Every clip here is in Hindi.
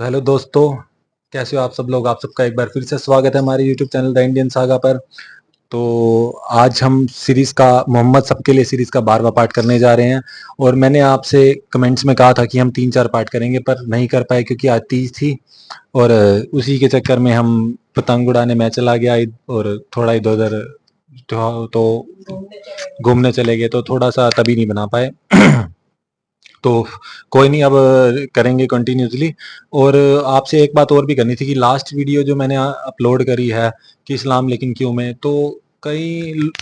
तो हेलो दोस्तों, कैसे हो आप सब लोग। आप सबका एक बार फिर से स्वागत है हमारे YouTube channel the Indian saga पर। तो आज हम सीरीज का मोहम्मद सबके लिए सीरीज का 12वां पार्ट करने जा रहे हैं। और मैंने आपसे कमेंट्स में कहा था कि हम 3-4 पार्ट करेंगे, पर नहीं कर पाए क्योंकि आज तीज थी। और उसी के चक्कर में हम पतंग उड़ाने मैं चला गया और थोड़ा इधर उधर तो घूमने चले गए, तो थोड़ा सा तभी नहीं बना पाए। तो कोई नहीं, अब करेंगे कंटिन्यूसली। और आपसे एक बात और भी करनी थी कि लास्ट वीडियो जो मैंने अपलोड करी है कि इस्लाम लेकिन क्यों में, तो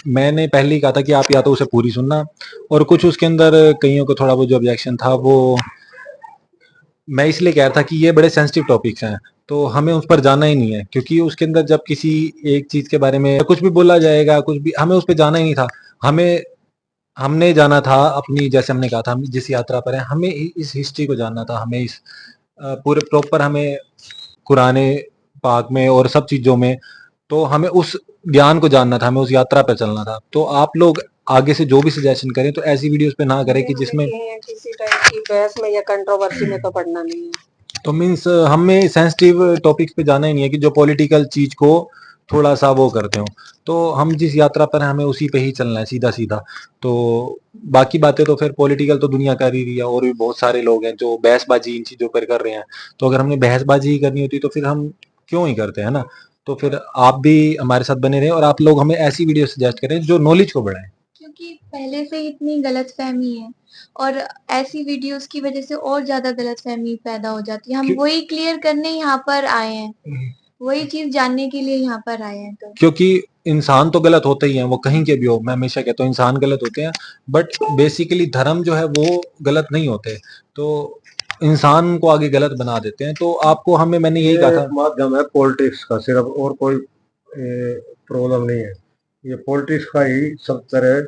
मैंने पहले ही कहा था कि आप या तो उसे पूरी सुनना, और कुछ उसके अंदर कईयों को थोड़ा वो जो ऑब्जेक्शन था वो मैं इसलिए कह रहा था कि ये बड़े सेंसिटिव टॉपिक्स हैं, तो हमें उस पर जाना ही नहीं है। क्योंकि उसके अंदर जब किसी एक चीज के बारे में कुछ भी बोला जाएगा, कुछ भी, हमें उस पर जाना ही नहीं था। हमें हमने जाना था अपनी, जैसे हमने कहा था हम जिस यात्रा पर है, हमें इस हिस्ट्री को जानना था। हमें इस पूरे प्रॉपर हमें कुराने पाक में और सब चीजों में, तो हमें उस ज्ञान को जानना था, हमें उस यात्रा पर चलना था। तो आप लोग आगे से जो भी सजेशन करें तो ऐसी वीडियोस पे ना करें कि जिसमें किसी टाइप की बहस में या कंट्रोवर्सी में तो पड़ना नहीं है। तो मीन्स हमें सेंसिटिव टॉपिक्स पे जाना ही नहीं है कि जो पॉलिटिकल चीज को थोड़ा सा वो करते हो। तो हम जिस यात्रा पर हैं हमें उसी पे ही चलना है, सीधा सीधा। तो बाकी बातें तो फिर पॉलिटिकल तो दुनिया कर ही रही है, और भी बहुत सारे लोग हैं जो बहसबाजी इन चीजों पर कर रहे हैं। तो अगर हमने बहसबाजी ही करनी होती तो फिर हम क्यों ही करते हैं ना। तो फिर आप भी हमारे साथ बने रहें और आप लोग हमें ऐसी वीडियो सजेस्ट करें जो नॉलेज को बढ़ाए। क्योंकि पहले से ही इतनी गलतफहमी है और ऐसी वीडियोस की वजह से और ज्यादा गलतफहमी पैदा हो जाती है। हम वही क्लियर करने यहाँ पर आए हैं, वही चीज जानने के लिए यहाँ पर आए हैं। तो क्योंकि इंसान तो गलत होते ही हैं, वो कहीं के भी हो। मैं हमेशा कहता हूँ इंसान गलत होते हैं, बट बेसिकली धर्म जो है वो गलत नहीं होते। तो इंसान को आगे गलत बना देते हैं। तो आपको हमें मैंने यही कहा था, माध्यम है पॉलिटिक्स का, सिर्फ और कोई प्रॉब्लम नहीं है। ये पॉलिटिक्स का ही सब तरह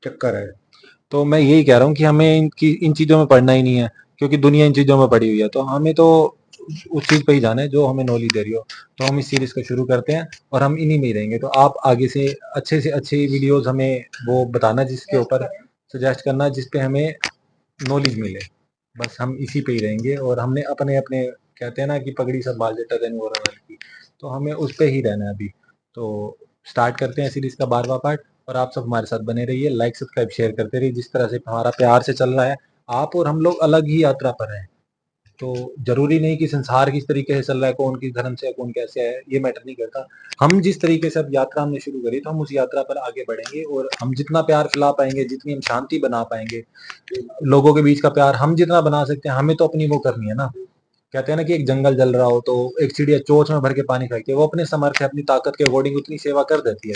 चक्कर है। तो मैं यही कह रहा हूँ कि हमें इन चीजों में पढ़ना ही नहीं है, क्योंकि दुनिया इन चीजों में पड़ी हुई है। तो हमें तो उस चीज पे ही जाना है जो हमें नॉलेज दे रही हो। तो हम इस सीरीज को शुरू करते हैं और हम इन्हीं में ही रहेंगे। तो आप आगे से अच्छी वीडियोस हमें वो बताना, जिसके ऊपर सजेस्ट करना जिसपे हमें नॉलेज मिले। बस हम इसी पे ही रहेंगे। और हमने अपने अपने कहते हैं ना कि पगड़ी संभाल लेता तेन वो रवल की, तो हमें उस पे ही रहना है अभी। तो स्टार्ट करते हैं सीरीज का 12वां पार्ट। और आप सब हमारे साथ बने रहिए, लाइक सब्सक्राइब शेयर करते रहिए। जिस तरह से हमारा प्यार से चल रहा है, आप और हम लोग अलग ही यात्रा पर हैं। तो जरूरी नहीं कि संसार किस तरीके से चल रहा है, कौन किस धर्म से है, कौन कैसे है, ये मैटर नहीं करता। हम जिस तरीके से अब यात्रा हमने शुरू करी, तो हम उस यात्रा पर आगे बढ़ेंगे। और हम जितना प्यार फैला पाएंगे, जितनी हम शांति बना पाएंगे, लोगों के बीच का प्यार हम जितना बना सकते हैं, हमें तो अपनी वो करनी है ना। कहते हैं ना कि एक जंगल जल रहा हो तो एक चिड़िया चोंच में भर के पानी फेंकती है, वो अपने समर्थ अपनी ताकत के अकॉर्डिंग उतनी सेवा कर देती है।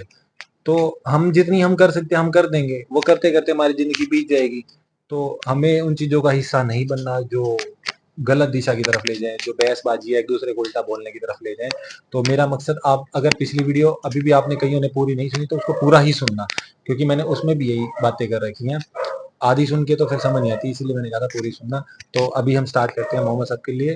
तो हम जितनी हम कर सकते हैं हम कर देंगे, वो करते करते हमारी जिंदगी बीत जाएगी। तो हमें उन चीजों का हिस्सा नहीं बनना जो गलत दिशा की तरफ ले जाए, जो बहसबाजी है, एक दूसरे को उल्टा बोलने की तरफ ले जाए। तो मेरा मकसद, आप अगर पिछली वीडियो अभी भी आपने कईयों ने पूरी नहीं सुनी तो उसको पूरा ही सुनना, क्योंकि मैंने उसमें भी यही बातें कर रखी हैं। आधी सुन के तो फिर समझ नहीं आती, इसीलिए मैंने कहा था पूरी सुनना। तो अभी हम स्टार्ट करते हैं मोहम्मद साहब के लिए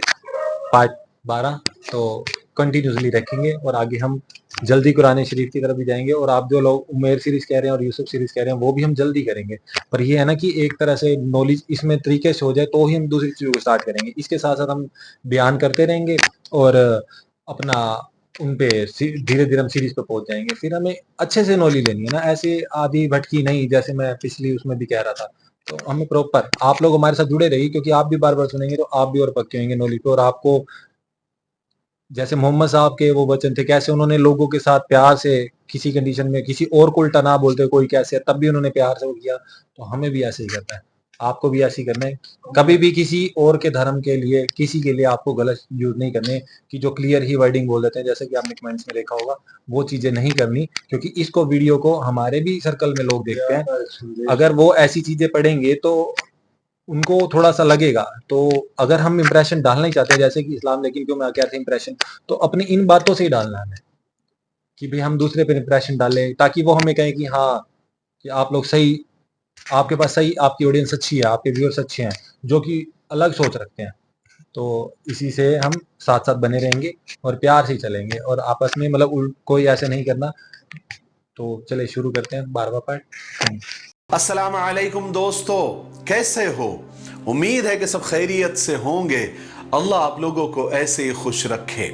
पार्ट 12। तो कंटिन्यूसली रखेंगे और आगे हम जल्दी कुरान शरीफ की तरफ भी जाएंगे। और आप जो लोग उमेर सीरीज कह रहे हैं और यूसुफ सीरीज कह रहे हैं, वो भी हम जल्दी करेंगे। पर ये है ना कि एक तरह से नॉलेज इसमें तरीके से हो जाए तो ही हम दूसरी चीजों को स्टार्ट करेंगे। इसके साथ साथ हम बयान करते रहेंगे और अपना उन पे धीरे धीरे हम सीरीज पे पहुंच जाएंगे। फिर हमें अच्छे से नॉलेज लेनी है ना, ऐसे आधी भटकी नहीं, जैसे मैं पिछली उसमें भी कह रहा था। तो हमें प्रॉपर आप लोग हमारे साथ जुड़े रहिए, क्योंकि आप भी बार बार सुनेंगे तो आप भी और पक्के होंगे नॉलेज पे। और आपको जैसे मोहम्मद साहब के वो वचन थे, कैसे उन्होंने लोगों के साथ प्यार से, किसी कंडीशन में किसी और को उल्टा ना बोलते, कोई कैसे है, तब भी उन्होंने प्यार से वो किया। तो हमें भी ऐसे ही करना है, आपको भी ऐसे ही करना है। कभी भी किसी और के धर्म के लिए, किसी के लिए आपको गलत यूज नहीं करने कि जो क्लियर ही वर्डिंग बोल देते हैं, जैसे कि आपने कमेंट्स में देखा होगा, वो चीजें नहीं करनी। क्योंकि इसको वीडियो को हमारे भी सर्कल में लोग देखते हैं, अगर वो ऐसी चीजें पढ़ेंगे तो उनको थोड़ा सा लगेगा। तो अगर हम इंप्रेशन डालना ही चाहते हैं, जैसे कि इस्लाम लेकिन क्यों में क्या थे इंप्रेशन, तो अपनी इन बातों से ही डालना है कि भाई हम दूसरे पे इंप्रेशन डालें, ताकि वो हमें कहें कि हाँ, कि आप लोग सही, आपके पास सही, आपकी ऑडियंस अच्छी है, आपके व्यूअर्स अच्छे हैं जो कि अलग सोच रखते हैं। तो इसी से हम साथ साथ बने रहेंगे और प्यार से ही चलेंगे और आपस में मतलब कोई ऐसे नहीं करना। तो चले शुरू करते हैं 12वां पार्ट। अस्सलाम वालेकुम दोस्तों, कैसे हो? उम्मीद है कि सब खैरियत से होंगे। अल्लाह आप लोगों को ऐसे ही खुश रखे।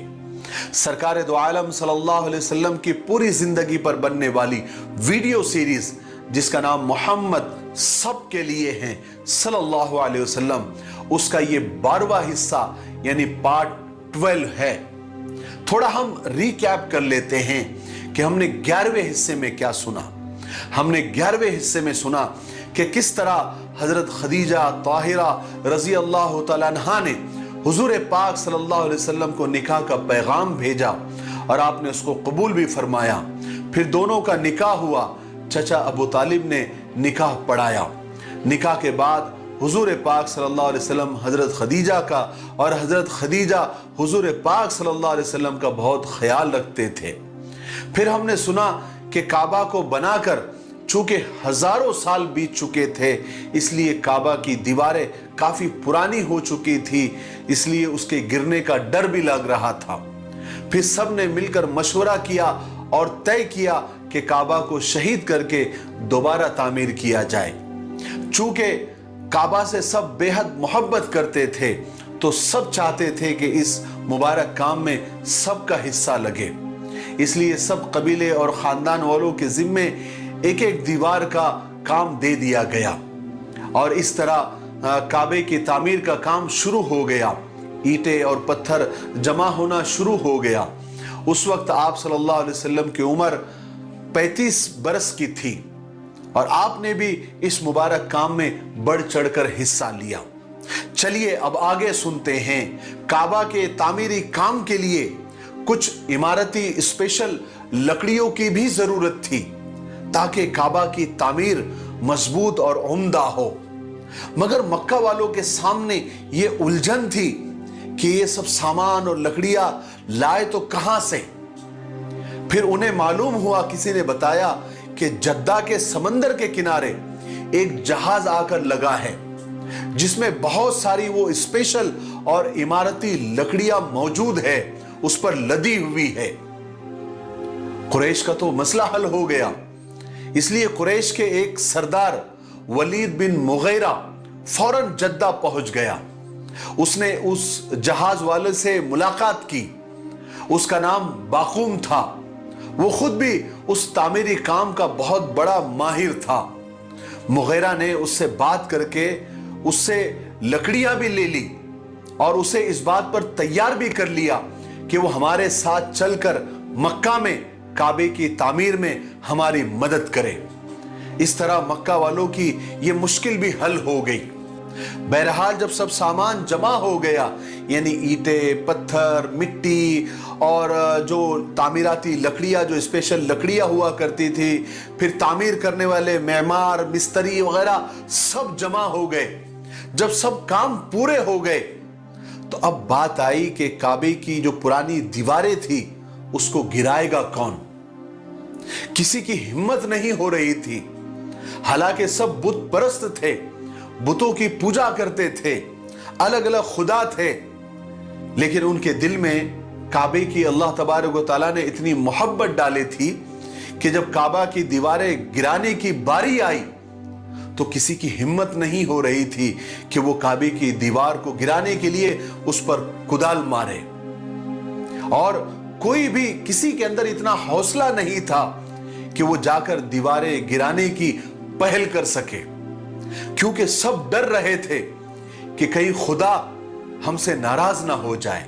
सरकार दो आलम सल्लल्लाहु अलैहि वसल्लम की पूरी जिंदगी पर बनने वाली वीडियो सीरीज जिसका नाम मोहम्मद सबके लिए हैं सल्लल्लाहु अलैहि वसल्लम, उसका ये 12वां हिस्सा यानी पार्ट 12 है। थोड़ा हम रिकैप कर लेते हैं कि हमने 11वें हिस्से में क्या सुना। हमने 11वें हिस्से में सुना कि किस तरह हजरत खदीजा ताहिरा रजी अल्लाह तआला अन्हा ने हुजूर पाक सल्लल्लाहु अलैहि वसल्लम को निकाह का पैगाम भेजा और आपने उसको कबूल भी फरमाया। फिर दोनों का निकाह हुआ, चचा अबू तालिब ने निकाह पढ़ाया। निकाह के बाद हुजूर पाक सल्लल्लाहु अलैहि वसल्लम हजरत खदीजा का और हजरत खदीजा हुजूर पाक सल्लल्लाहु अलैहि वसल्लम का बहुत ख्याल रखते थे। फिर हमने सुना कि काबा को बनाकर चूंकि हजारों साल बीत चुके थे, इसलिए काबा की दीवारें काफी पुरानी हो चुकी थी, इसलिए उसके गिरने का डर भी लग रहा था। फिर सब ने मिलकर मशवरा किया और तय किया कि काबा को शहीद करके दोबारा तामीर किया जाए। चूंकि काबा से सब बेहद मोहब्बत करते थे, तो सब चाहते थे कि इस मुबारक काम में सबका हिस्सा लगे, इसलिए सब कबीले और खानदान वालों के जिम्मे एक एक दीवार का काम दे दिया गया और इस तरह काबे की तामीर का काम शुरू हो गया। ईंटें और पत्थर जमा होना शुरू हो गया। उस वक्त आप सल्लल्लाहु अलैहि वसल्लम की उम्र 35 बरस की थी और आपने भी इस मुबारक काम में बढ़ चढ़कर हिस्सा लिया। चलिए अब आगे सुनते हैं। काबा के तामीरी काम के लिए कुछ इमारती स्पेशल लकड़ियों की भी जरूरत थी ताकि काबा की तामीर मजबूत और उम्दा हो। मगर मक्का वालों के सामने यह उलझन थी कि ये सब सामान और लकड़ियां लाए तो कहां से। फिर उन्हें मालूम हुआ, किसी ने बताया कि जद्दा के समंदर के किनारे एक जहाज आकर लगा है जिसमें बहुत सारी वो स्पेशल और इमारती लकड़ियां मौजूद है, उस पर लदी हुई है। कुरैश का तो मसला हल हो गया, इसलिए कुरैश के एक सरदार वलीद बिन मुगैरा फौरन जद्दा पहुंच गया। उसने उस जहाज वाले से मुलाकात की। उसका नाम बाकूम था। वो खुद भी उस तामीरी काम का बहुत बड़ा माहिर था। मुगैरा ने उससे बात करके उससे लकड़ियां भी ले ली और उसे इस बात पर तैयार भी कर लिया कि वो हमारे साथ चलकर मक्का में काबे की तामीर में हमारी मदद करे। इस तरह मक्का वालों की ये मुश्किल भी हल हो गई। बहरहाल जब सब सामान जमा हो गया, यानी ईंटें, पत्थर, मिट्टी और जो तामीराती लकड़ियां, जो स्पेशल लकड़ियां हुआ करती थी, फिर तामीर करने वाले मेमार, मिस्त्री वगैरह सब जमा हो गए। जब सब काम पूरे हो गए तो अब बात आई कि काबे की जो पुरानी दीवारें थी उसको गिराएगा कौन। किसी की हिम्मत नहीं हो रही थी। हालांकि सब बुत परस्त थे, बुतों की पूजा करते थे, अलग अलग खुदा थे, लेकिन उनके दिल में काबे की अल्लाह तबारक व तआला ने इतनी मोहब्बत डाली थी कि जब काबा की दीवारें गिराने की बारी आई तो किसी की हिम्मत नहीं हो रही थी कि वो काबे की दीवार को गिराने के लिए उस पर कुदाल मारे। और कोई भी, किसी के अंदर इतना हौसला नहीं था कि वो जाकर दीवारें गिराने की पहल कर सके, क्योंकि सब डर रहे थे कि कहीं खुदा हमसे नाराज ना हो जाए।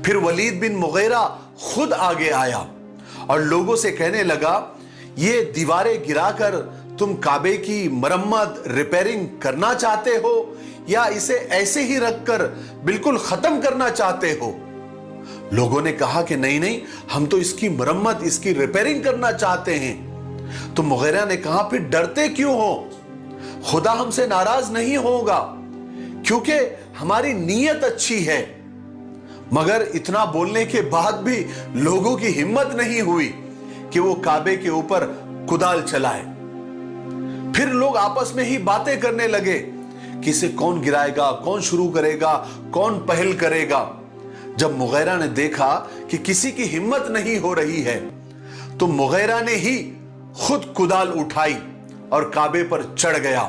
फिर वलीद बिन मुगैरा खुद आगे आया और लोगों से कहने लगा, ये दीवारें गिराकर तुम काबे की मरम्मत, रिपेयरिंग करना चाहते हो या इसे ऐसे ही रखकर बिल्कुल खत्म करना चाहते हो? लोगों ने कहा कि नहीं नहीं, हम तो इसकी मरम्मत, इसकी रिपेयरिंग करना चाहते हैं। तो मुगैरा ने कहा, फिर डरते क्यों हो? खुदा हमसे नाराज नहीं होगा क्योंकि हमारी नीयत अच्छी है। मगर इतना बोलने के बाद भी लोगों की हिम्मत नहीं हुई कि वो काबे के ऊपर कुदाल चलाए। फिर लोग आपस में ही बातें करने लगे कि इसे कौन गिराएगा, कौन शुरू करेगा, कौन पहल करेगा। जब मुगैरा ने देखा कि किसी की हिम्मत नहीं हो रही है तो मुगैरा ने ही खुद कुदाल उठाई और काबे पर चढ़ गया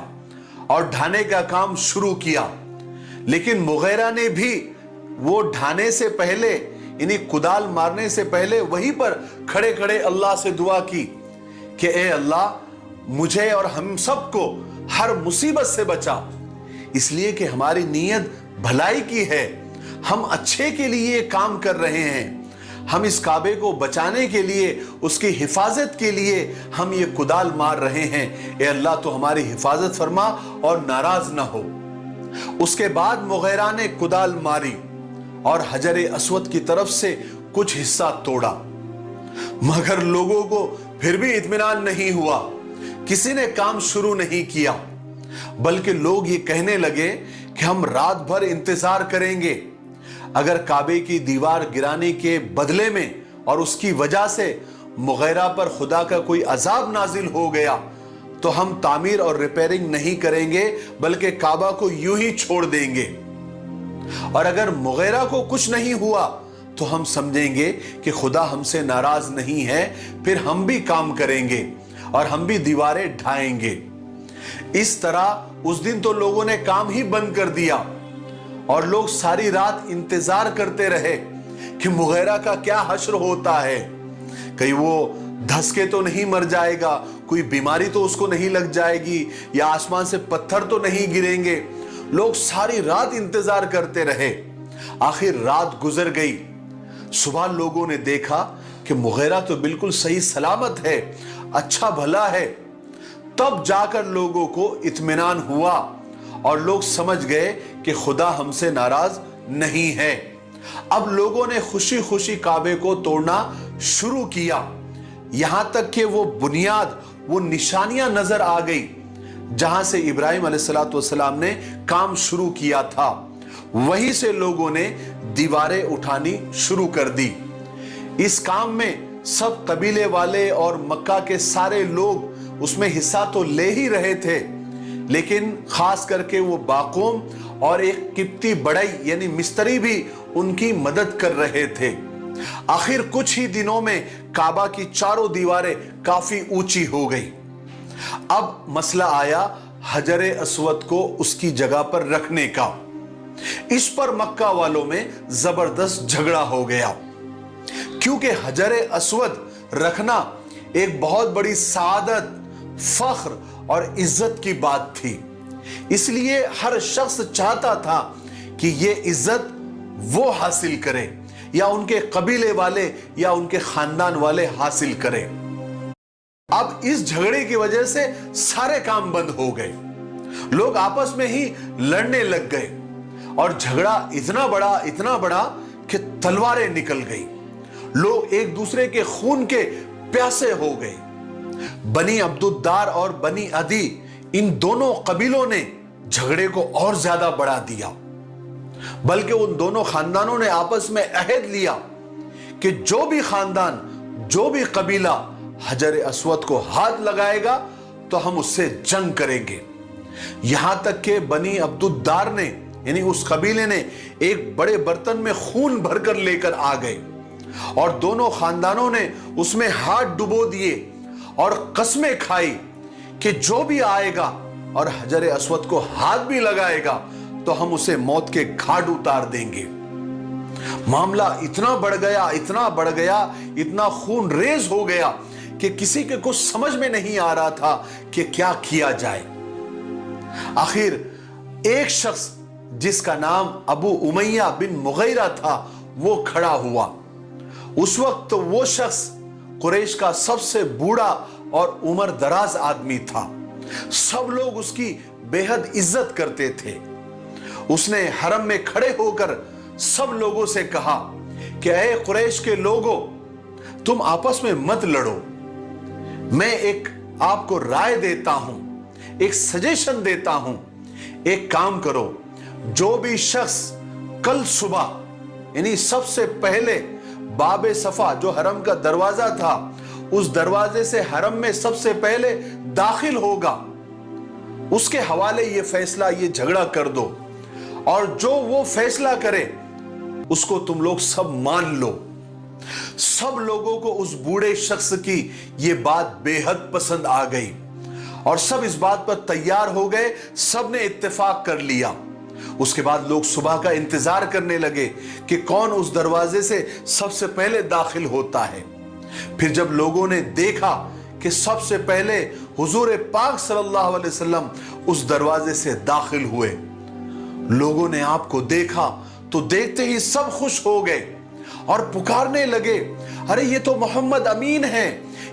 और ढाने का काम शुरू किया। लेकिन मुगैरा ने भी वो ढाने से पहले, इन्हीं कुदाल मारने से पहले वहीं पर खड़े खड़े अल्लाह से दुआ की कि ए अल्लाह मुझे और हम सबको हर मुसीबत से बचा, इसलिए कि हमारी नीयत भलाई की है, हम अच्छे के लिए काम कर रहे हैं, हम इस काबे को बचाने के लिए, उसकी हिफाजत के लिए हम ये कुदाल मार रहे हैं। ए अल्लाह तो हमारी हिफाजत फरमा और नाराज ना हो। उसके बाद मुगैरा ने कुदाल मारी और हजर अस्वद की तरफ से कुछ हिस्सा तोड़ा, मगर लोगों को फिर भी इत्मीनान नहीं हुआ, किसी ने काम शुरू नहीं किया, बल्कि लोग ये कहने लगे कि हम रात भर इंतजार करेंगे, अगर काबे की दीवार गिराने के बदले में और उसकी वजह से मुगैरा पर खुदा का कोई अजाब नाजिल हो गया तो हम तामीर और रिपेयरिंग नहीं करेंगे, बल्कि काबा को यूं ही छोड़ देंगे, और अगर मुगैरा को कुछ नहीं हुआ तो हम समझेंगे कि खुदा हमसे नाराज नहीं है, फिर हम भी काम करेंगे और हम भी दीवारें ढाएंगे। इस तरह उस दिन तो लोगों ने काम ही बंद कर दिया और लोग सारी रात इंतजार करते रहे कि मुगैरा का क्या हश्र होता है, कहीं वो धस के तो नहीं मर जाएगा, कोई बीमारी तो उसको नहीं लग जाएगी, या आसमान से पत्थर तो नहीं गिरेंगे। लोग सारी रात इंतजार करते रहे। आखिर रात गुजर गई, सुबह लोगों ने देखा कि मुगैरा तो बिल्कुल सही सलामत है, अच्छा भला है। तब जाकर लोगों को इत्मीनान हुआ और लोग समझ गए कि खुदा हमसे नाराज नहीं है। अब लोगों ने खुशी खुशी काबे को तोड़ना शुरू किया, यहां तक कि वो बुनियाद, वो निशानियां नजर आ गई जहां से इब्राहिम अलैहिस्सलाम ने काम शुरू किया था। वहीं से लोगों ने दीवारें उठानी शुरू कर दी। इस काम में सब कबीले वाले और मक्का के सारे लोग उसमें हिस्सा तो ले ही रहे थे, लेकिन खास करके वो बाकूम और एक किप्ती बड़ई यानी मिस्त्री भी उनकी मदद कर रहे थे। आखिर कुछ ही दिनों में काबा की चारों दीवारें काफी ऊंची हो गई। अब मसला आया हजरे अस्वद को उसकी जगह पर रखने का। इस पर मक्का वालों में जबरदस्त झगड़ा हो गया, क्योंकि हजरे अस्वद रखना एक बहुत बड़ी सादत, फख्र और इज्जत की बात थी। इसलिए हर शख्स चाहता था कि ये इज्जत वो हासिल करे या उनके कबीले वाले या उनके खानदान वाले हासिल करें। अब इस झगड़े की वजह से सारे काम बंद हो गए, लोग आपस में ही लड़ने लग गए और झगड़ा इतना बड़ा कि तलवारें निकल गई। लोग एक दूसरे के खून के प्यासे हो गए। बनी अब्दुद्दार और बनी अदी, इन दोनों कबीलों ने झगड़े को और ज्यादा बढ़ा दिया, बल्कि उन दोनों खानदानों ने आपस में अहद लिया कि जो भी खानदान, जो भी कबीला हजर अस्वद को हाथ लगाएगा तो हम उससे जंग करेंगे। यहां तक कि बनी अब्दुद्दार ने यानी उस कबीले ने एक बड़े बर्तन में खून भरकर लेकर आ गए और दोनों खानदानों ने उसमें हाथ डुबो दिए और कस्में खाई कि जो भी आएगा और हजर अस्वद को हाथ भी लगाएगा तो हम उसे मौत के घाट उतार देंगे। मामला इतना बढ़ गया, इतना खून रेज हो गया कि किसी के कुछ समझ में नहीं आ रहा था कि क्या किया जाए। आखिर एक शख्स जिसका नाम अबू उमैया बिन मुगैरा था वो खड़ा हुआ। उस वक्त तो वो शख्स कुरैश का सबसे बूढ़ा और उम्र दराज आदमी था। सब लोग उसकी बेहद इज्जत करते थे। उसने हरम में खड़े होकर सब लोगों से कहा कि ऐ कुरैश के लोगों, तुम आपस में मत लड़ो। मैं एक आपको राय देता हूं, एक सजेशन देता हूं। एक काम करो, जो भी शख्स कल सुबह यानी सबसे पहले बाबे सफा जो हरम का दरवाजा था, उस दरवाजे से हरम में सबसे पहले दाखिल होगा, उसके हवाले ये फैसला, ये झगड़ा कर दो, और जो वो फैसला करे उसको तुम लोग सब मान लो। सब लोगों को उस बूढ़े शख्स की ये बात बेहद पसंद आ गई और सब इस बात पर तैयार हो गए। सब ने इत्तेफाक कर लिया। उसके बाद लोग सुबह का इंतजार करने लगे कि कौन उस दरवाजे से सबसे पहले दाखिल होता है। फिर जब लोगों ने देखा कि सबसे पहले हुजूर पाक सल्लल्लाहु अलैहि वसल्लम उस दरवाजे से दाखिल हुए, लोगों ने आपको देखा तो देखते ही सब खुश हो गए और पुकारने लगे, अरे ये तो मोहम्मद अमीन है,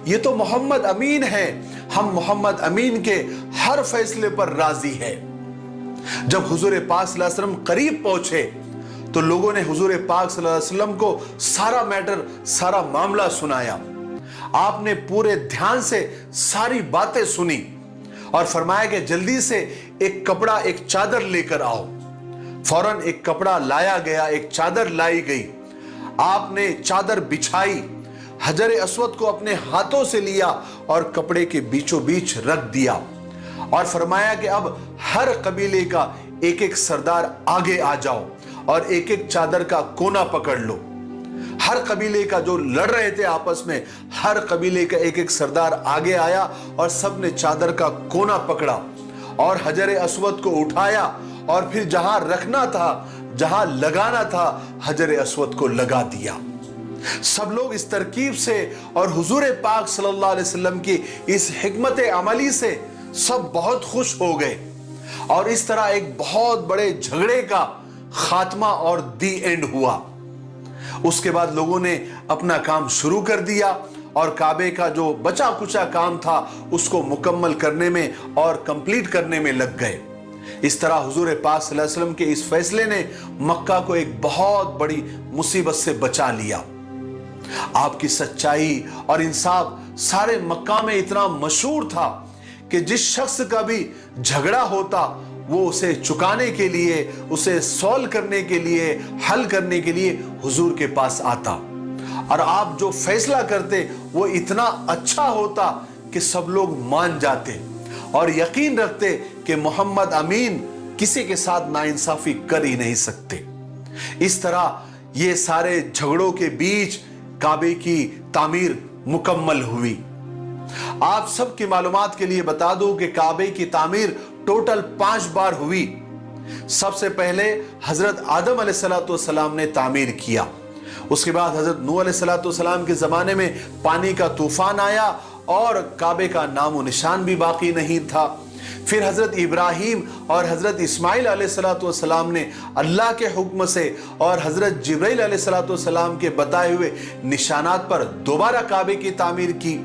ये तो मोहम्मद अमीन है, हम मोहम्मद अमीन के हर फैसले पर राजी है। जब हुजूर पाक सल्लल्लाहु अलैहि वसल्लम करीब पहुंचे तो लोगों ने हुजूर पाक सल्लल्लाहु अलैहि वसल्लम को सारा मैटर, सारा मामला सुनाया। आपने पूरे ध्यान से सारी बातें सुनी और फरमाया कि जल्दी से एक कपड़ा, एक चादर लेकर आओ। फौरन एक कपड़ा लाया गया, एक चादर लाई गई। आपने चादर बिछाई, हजर अस्वद को अपने हाथों से लिया और कपड़े के बीचों बीच रख दिया और फरमाया कि अब हर कबीले का एक एक सरदार आगे आ जाओ और एक एक चादर का कोना पकड़ लो। हर कबीले का जो लड़ रहे थे आपस में, हर कबीले का एक एक सरदार आगे आया और सबने चादर का कोना पकड़ा और हजर अस्वद को उठाया और फिर जहां रखना था, जहां लगाना था, हजर अस्वद को लगा दिया। सब लोग इस तरकीब से और हुजूर पाक सल्लल्लाहु अलैहि वसल्लम की इस हिकमत अमली से सब बहुत खुश हो गए और इस तरह एक बहुत बड़े झगड़े का खात्मा और दी एंड हुआ। उसके बाद लोगों ने अपना काम शुरू कर दिया और काबे का जो बचा कुचा काम था उसको मुकम्मल करने में और कंप्लीट करने में लग गए। इस तरह हुजूर पाक सल्लल्लाहु अलैहि वसल्लम के इस फैसले ने मक्का को एक बहुत बड़ी मुसीबत से बचा लिया। आपकी सच्चाई और इंसाफ सारे मक्का में इतना मशहूर था कि जिस शख्स का भी झगड़ा होता वो उसे चुकाने के लिए, उसे सॉल्व करने के लिए, हल करने के लिए हुजूर के पास आता और आप जो फैसला करते वो इतना अच्छा होता कि सब लोग मान जाते और यकीन रखते कि मोहम्मद अमीन किसी के साथ नाइंसाफी कर ही नहीं सकते। इस तरह ये सारे झगड़ों के बीच काबे की तामीर मुकम्मल हुई। आप सबकी मालूमात के लिए बता दूं कि काबे की तामीर टोटल 5 बार हुई। सबसे पहले हजरत आदम अलैहिस्सलाम ने तामीर किया, उसके बाद हजरत नूह अलैहिस्सलाम के जमाने में पानी का तूफान आया और काबे का नामो निशान भी बाकी नहीं था। फिर हजरत इब्राहिम और हजरत इस्माइल अलैहिस्सलाम ने अल्लाह के हुक्म से और हजरत जिब्राइल अलैहिस्सलाम के बताए हुए निशानात पर दोबारा काबे की तामीर की।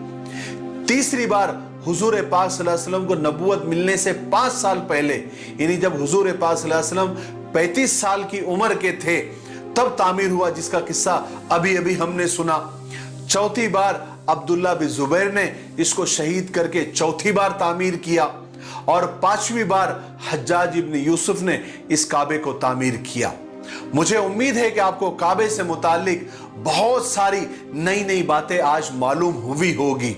तीसरी बार हुजूर पाक सल्लल्लाहु अलैहि वसल्लम को नबूवत मिलने से 5 साल पहले, यानी जब हुजूर पाक सल्लल्लाहु अलैहि वसल्लम 35 साल की उम्र के थे तब तामीर हुआ, जिसका किस्सा अभी अभी हमने सुना। चौथी बार अब्दुल्ला बिन जुबैर ने इसको शहीद करके चौथी बार तामीर किया और 5वीं बार हज्जाज इब्न यूसुफ ने इस काबे को तामीर किया। मुझे उम्मीद है कि आपको काबे से मुताल्लिक बहुत सारी नई नई बातें आज मालूम हुई होगी।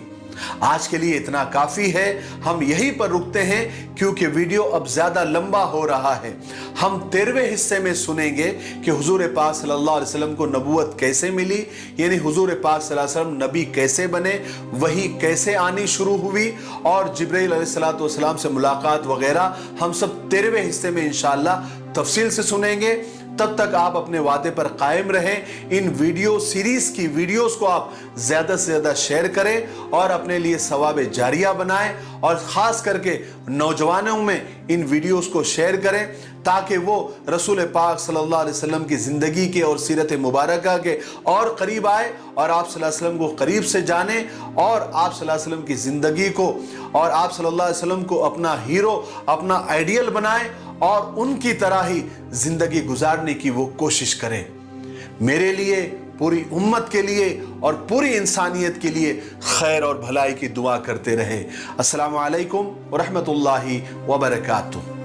आज के लिए इतना काफी है, हम यहीं पर रुकते हैं क्योंकि वीडियो अब ज्यादा लंबा हो रहा है। हम 13वें हिस्से में सुनेंगे कि हुजूर पाक सल्लल्लाहु अलैहि वसल्लम को नबूवत कैसे मिली, यानी हुजूर पाक सल्लल्लाहु अलैहि वसल्लम नबी कैसे बने, वही कैसे आनी शुरू हुई और जिब्राइल अलैहिस्सलाम से मुलाकात वगैरह हम सब 13वें हिस्से में इंशाअल्लाह तफसील से सुनेंगे। तब तक आप अपने वादे पर कायम रहें। इन वीडियो सीरीज की वीडियोस को आप ज्यादा से ज्यादा शेयर करें और अपने लिए सवाब जारिया बनाएं और खास करके नौजवानों में इन वीडियोस को शेयर करें ताकि वो रसूल पाक सल्लल्लाहु अलैहि वसल्लम की जिंदगी के और सीरत मुबारका के और करीब आए और आप सल्लल्लाहु अलैहि वसल्लम को करीब से जाने और आप सल्लल्लाहु अलैहि वसल्लम की जिंदगी को और आप सल्लल्लाहु अलैहि वसल्लम को अपना हीरो, अपना आइडियल बनाएं और उनकी तरह ही जिंदगी गुजारने की वो कोशिश करें। मेरे लिए, पूरी उम्मत के लिए और पूरी इंसानियत के लिए खैर और भलाई की दुआ करते रहे। अस्सलामु अलैकुम व रहमतुल्लाहि व बरकातुहू।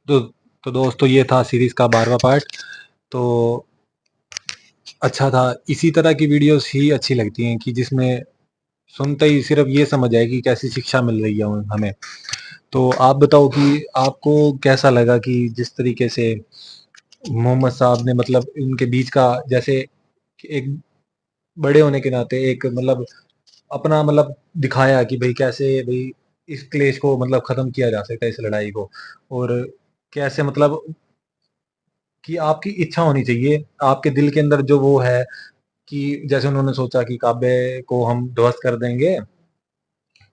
तो दोस्तों ये था सीरीज का 12वां पार्ट। तो अच्छा था, इसी तरह की वीडियोस ही अच्छी लगती हैं कि जिसमें सुनते ही सिर्फ ये समझ आए कि कैसी शिक्षा मिल रही है हमें। तो आप बताओ कि आपको कैसा लगा कि जिस तरीके से मोहम्मद साहब ने मतलब उनके बीच का, जैसे एक बड़े होने के नाते एक मतलब अपना मतलब दिखाया कि भाई कैसे भाई इस क्लेश को मतलब खत्म किया जा सकता है, इस लड़ाई को। और कैसे मतलब कि आपकी इच्छा होनी चाहिए, आपके दिल के अंदर जो वो है कि जैसे उन्होंने सोचा कि काबे को हम ध्वस्त कर देंगे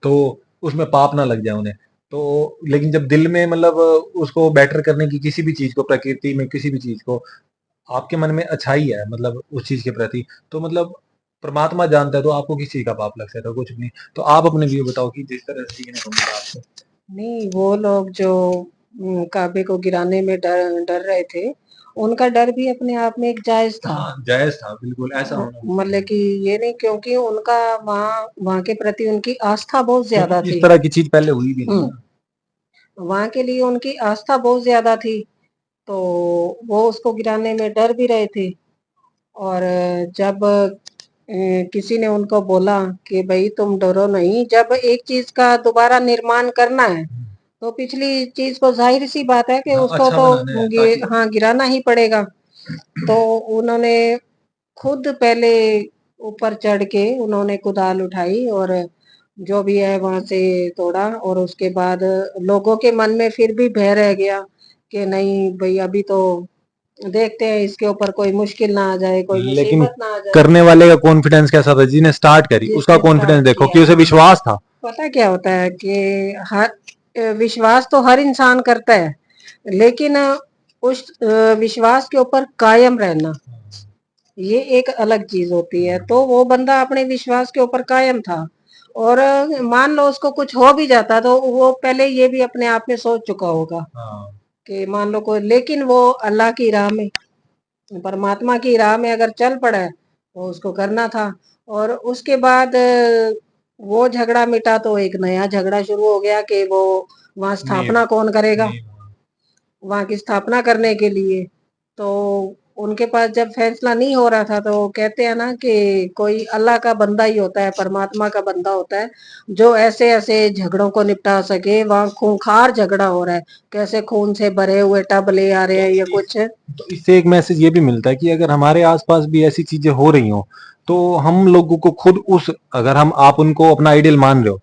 तो उसमें पाप ना लग जाए उन्हें। तो लेकिन जब दिल में मतलब उसको बेटर करने की किसी भी चीज को, प्रकृति में किसी भी चीज को, आपके मन में अच्छाई है मतलब उस चीज के प्रति, तो मतलब परमात्मा जानता है, तो आपको किस चीज का पाप लग सकता है? कुछ भी नहीं। तो आप अपने व्यू बताओ कि जिस तरह से सीखने को मिला आपको। नहीं, वो लोग जो काबे को गिराने में डर डर रहे थे, उनका डर भी अपने आप में एक जायज था। हाँ, जायज था, बिल्कुल ऐसा होना भी मतलब कि ये नहीं, क्योंकि उनका वहाँ के प्रति उनकी आस्था बहुत चाहिए। ज्यादा क्योंकि इस थी। तरह की चीज पहले हुई भी नहीं ना। वहाँ के लिए उनकी आस्था बहुत ज्यादा थी, तो वो उसको गिराने में डर भी रहे थे। और जब किसी ने उनको बोला कि भाई तुम डरो नहीं, जब एक चीज का दोबारा निर्माण करना है तो पिछली चीज को जाहिर सी बात है कि हाँ, उसको अच्छा तो बनाना है ताकि हाँ गिराना ही पड़ेगा। तो उन्होंने खुद पहले ऊपर चढ़ के उन्होंने कुदाल उठाई और जो भी है वहां से तोड़ा। और उसके बाद लोगों के मन में फिर भी भय रह गया कि नहीं भाई, अभी तो देखते हैं इसके ऊपर कोई मुश्किल ना आ जाए, कोई लेकिन मुसीबत ना आ जाए। करने वाले का कॉन्फिडेंस कैसा था? जिसने स्टार्ट करी उसका जिसने कॉन्फिडेंस स्टार्ट देखो किया, कि उसे विश्वास था। पता क्या होता है कि हर विश्वास तो हर इंसान करता है, लेकिन उस विश्वास के ऊपर कायम रहना ये एक अलग चीज होती है। तो वो बंदा अपने विश्वास के ऊपर कायम था। और मान लो उसको कुछ हो भी जाता तो वो पहले ये भी अपने आप में सोच चुका होगा हाँ, कि मान लो कोई, लेकिन वो अल्लाह की राह में, परमात्मा की राह में अगर चल पड़ा है तो उसको करना था। और उसके बाद वो झगड़ा मिटा तो एक नया झगड़ा शुरू हो गया कि वो वहां नहीं स्थापना कौन करेगा, नहीं वहां की स्थापना करने के लिए। तो उनके पास जब फैसला नहीं हो रहा था तो कहते हैं ना कि कोई अल्लाह का बंदा ही होता है, परमात्मा का बंदा होता है जो ऐसे ऐसे झगड़ों को निपटा सके। वहां खूंखार झगड़ा हो रहा है, कैसे खून से भरे हुए टब ले आ रहे हैं या कुछ। तो इससे एक मैसेज ये भी मिलता है कि अगर हमारे आसपास भी ऐसी चीजें हो रही हो तो हम लोगों को खुद उस, अगर हम आप उनको अपना आइडियल मान रहे हो,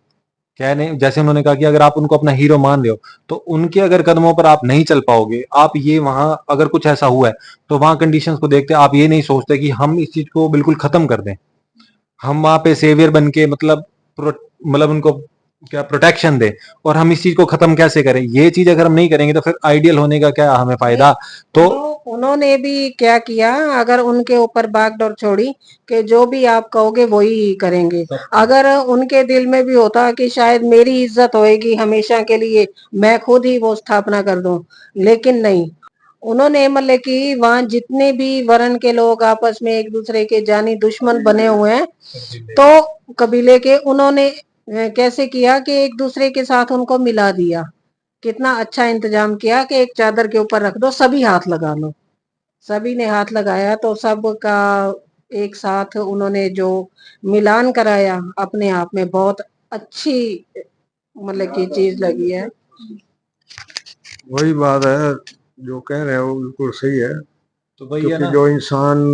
क्या नहीं, जैसे उन्होंने कहा कि अगर आप उनको अपना हीरो मान रहे हो तो उनके अगर कदमों पर आप नहीं चल पाओगे। आप ये वहां अगर कुछ ऐसा हुआ है तो वहां कंडीशंस को देखते आप ये नहीं सोचते कि हम इस चीज को बिल्कुल खत्म कर दें, हम वहां पे सेवियर बन के मतलब मतलब उनको क्या प्रोटेक्शन दे, और हम इस चीज को खत्म कैसे करें। ये चीज अगर हम नहीं करेंगे तो फिर आइडियल होने का क्या हमें फायदा। तो उन्होंने भी क्या किया, अगर उनके ऊपर बागडोर छोड़ी कि जो भी आप कहोगे वही करेंगे। अगर उनके दिल में भी होता कि शायद मेरी इज्जत होएगी हमेशा के लिए, मैं खुद ही वो स्थापना कर दूं, लेकिन नहीं, उन्होंने मतलब कि वहां जितने भी वर्ण के लोग आपस में एक दूसरे के जानी दुश्मन बने हुए हैं, तो कबीले के, उन्होंने कैसे किया कि एक दूसरे के साथ उनको मिला दिया। कितना अच्छा इंतजाम किया कि एक चादर के ऊपर रख दो, सभी हाथ लगा लो। सभी ने हाथ लगाया तो सबका एक साथ उन्होंने जो मिलान कराया, अपने आप में बहुत अच्छी मतलब की चीज लगी है। वही बात है जो कह रहे हैं वो बिल्कुल सही है। तो वही है क्योंकि ना, जो इंसान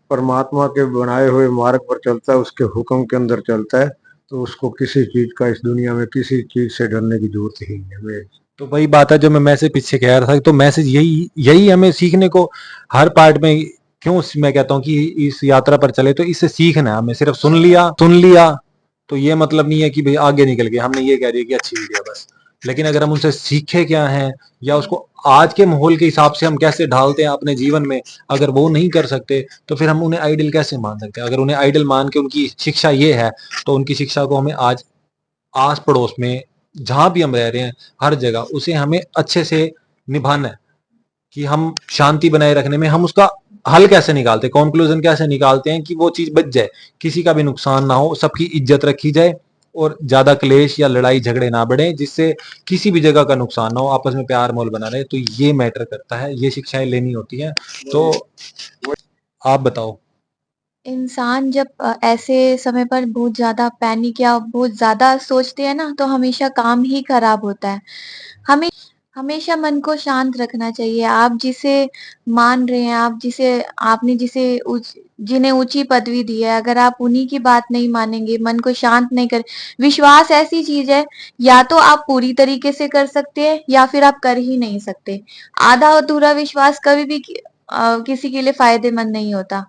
परमात्मा के बनाए हुए मार्ग पर चलता है, उसके हुक्म के अंदर चलता है, तो उसको किसी चीज का इस दुनिया में किसी चीज से डरने की जरूरत ही नहीं है। तो वही बात है जो मैं मैसेज पीछे कह रहा था। तो मैसेज यही यही हमें सीखने को हर पार्ट में, क्यों मैं कहता हूँ कि इस यात्रा पर चले तो इससे सीखना है हमें। सिर्फ सुन लिया तो ये मतलब नहीं है कि भाई आगे निकल गए, हमने ये कह दिया कि अच्छी वीडियो बस। लेकिन अगर हम उनसे सीखे क्या है, या उसको आज के माहौल के हिसाब से हम कैसे ढालते हैं अपने जीवन में, अगर वो नहीं कर सकते तो फिर हम उन्हें आइडल कैसे मान सकते हैं? अगर उन्हें आइडल मान के उनकी शिक्षा ये है तो उनकी शिक्षा को हमें आज आस पड़ोस में जहां भी हम रह रहे हैं हर जगह उसे हमें अच्छे से निभाना है। कि हम शांति बनाए रखने में हम उसका हल कैसे निकालते हैं, कंक्लूजन कैसे निकालते हैं कि वो चीज बच जाए, किसी का भी नुकसान ना हो, सबकी इज्जत रखी जाए और ज्यादा क्लेश या लड़ाई झगड़े ना बढ़े, जिससे किसी भी जगह का नुकसान ना हो, आपस में प्यार मोल बना रहे। तो ये मैटर करता है, ये शिक्षाएं लेनी होती हैं। तो आप बताओ। इंसान जब ऐसे समय पर बहुत ज़्यादा पैनिक या बहुत ज़्यादा सोचते हैं ना, तो हमेशा काम ही खराब होता है। हमें हमेशा मन को शांत रखना चाहिए। आप जिसे मान रहे हैं, आप जिसे जिन्हें ऊँची पदवी दी है, अगर आप उन्हीं की बात नहीं मानेंगे, मन को शांत नहीं कर विश्वास ऐसी चीज़ है, या तो आप पूरी तरीके से कर सकते हैं या फिर आप कर ही नहीं सकते। आधा-अधूरा विश्वास कभी भी किसी के लिए फ़ायदेमंद नहीं होता।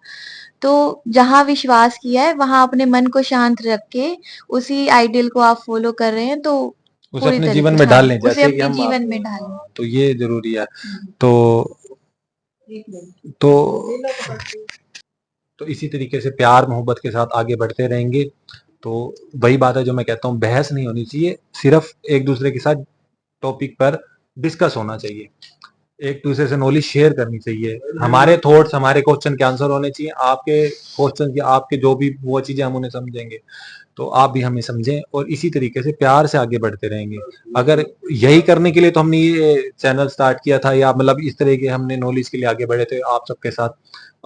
तो जहाँ विश्वास किया है, वहाँ अपने मन को शांत रख के उसी आइडियल को आप फ़ॉलो कर रहे हैं, तो उसे पूरी अपने जीवन तरीके में डाल हाँ, लें, उसे जैसे कि अपने हम जीवन में ढालें। तो ये ज़रूरी है। तो तो तो इसी तरीके से प्यार मोहब्बत के साथ आगे बढ़ते रहेंगे। तो वही बात है जो मैं कहता हूँ, बहस नहीं होनी चाहिए, सिर्फ एक दूसरे के साथ टॉपिक पर डिस्कस होना चाहिए, एक दूसरे से नॉलेज शेयर करनी चाहिए, हमारे थॉट्स हमारे क्वेश्चन के आंसर होने चाहिए, आपके क्वेश्चन के आपके जो भी वो चीजें हम उन्हें समझेंगे तो आप भी हमें समझें, और इसी तरीके से प्यार से आगे बढ़ते रहेंगे। अगर यही करने के लिए तो हमने ये चैनल स्टार्ट किया था, या मतलब इस तरह के हमने नॉलेज के लिए आगे बढ़े थे आप सबके साथ,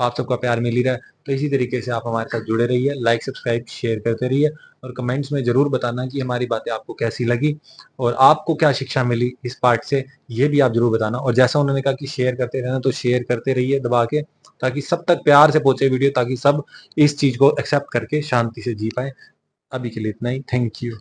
आप सबका प्यार मिल ही रहा है। तो इसी तरीके से आप हमारे साथ जुड़े रहिए, लाइक सब्सक्राइब शेयर करते रहिए, और कमेंट्स में जरूर बताना कि हमारी बातें आपको कैसी लगी और आपको क्या शिक्षा मिली इस पार्ट से, ये भी आप जरूर बताना। और जैसा उन्होंने कहा कि शेयर करते रहना, तो शेयर करते रहिए दबा के, ताकि सब तक प्यार से पहुंचे वीडियो, ताकि सब इस चीज को एक्सेप्ट करके शांति से जी पाए। अभी के लिए इतना ही, थैंक यू।